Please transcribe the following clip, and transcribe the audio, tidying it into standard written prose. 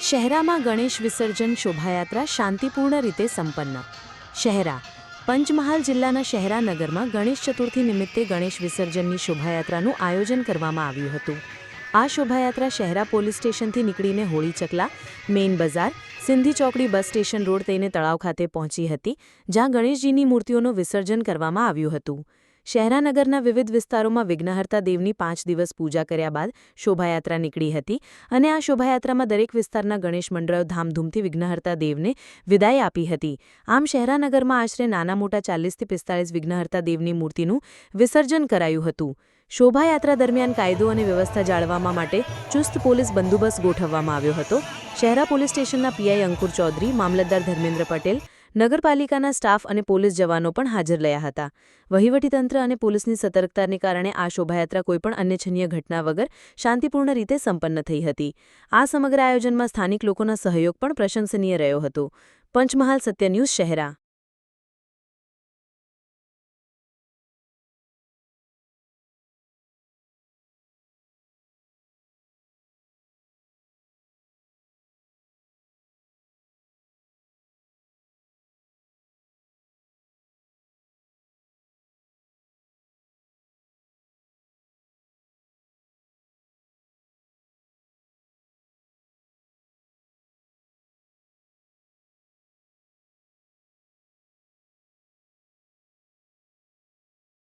શહેરામાં ગણેશ વિસર્જન શોભાયાત્રા શાંતિપૂર્ણ રીતે સંપન્ન. શહેરા પંચમહાલ જિલ્લાના શહેરા નગરમાં ગણેશ ચતુર્થી નિમિત્તે ગણેશ વિસર્જનની શોભાયાત્રાનું આયોજન કરવામાં આવ્યું હતું. આ શોભાયાત્રા શહેરા પોલીસ સ્ટેશનથી નીકળીને હોળી ચકલા, મેઇન બજાર, સિંધી ચોકડી બસ સ્ટેશન રોડ થઈને તળાવ ખાતે પહોંચી હતી, જ્યાં ગણેશજીની મૂર્તિઓનું વિસર્જન કરવામાં આવ્યું હતું. શહેરા નગરના વિવિધ વિસ્તારોમાં વિઘ્નહર્તા દેવની 5 દિવસ પૂજા કર્યા બાદ શોભાયાત્રા નીકળી હતી અને આ શોભાયાત્રામાં દરેક વિસ્તારના ગણેશ મંડળો ધામધૂમથી વિઘ્નહર્તા દેવને વિદાય આપી હતી. આમ શહેરા નગરમાં આશરે નાના મોટા 40થી 45 વિઘ્નહર્તા દેવની મૂર્તિનું વિસર્જન કરાયું હતું. શોભાયાત્રા દરમિયાન કાયદો અને વ્યવસ્થા જાળવવા માટે ચુસ્ત પોલીસ બંદોબસ્ત ગોઠવવામાં આવ્યો હતો. શહેરા પોલીસ સ્ટેશનના પીઆઈ અંકુર ચૌધરી, મામલતદાર ધર્મેન્દ્ર પટેલ, નગરપાલિકાના સ્ટાફ અને પોલીસ જવાનો પણ હાજર રહ્યા હતા. વહીવટીતંત્ર અને પોલીસની સતર્કતાને કારણે આ શોભાયાત્રા કોઈપણ અનિચ્છનીય ઘટના વગર શાંતિપૂર્ણ રીતે સંપન્ન થઈ હતી. આ સમગ્ર આયોજનમાં સ્થાનિક લોકોનો સહયોગ પણ પ્રશંસનીય રહ્યો હતો. પંચમહાલ સત્ય ન્યૂઝ, શહેરા.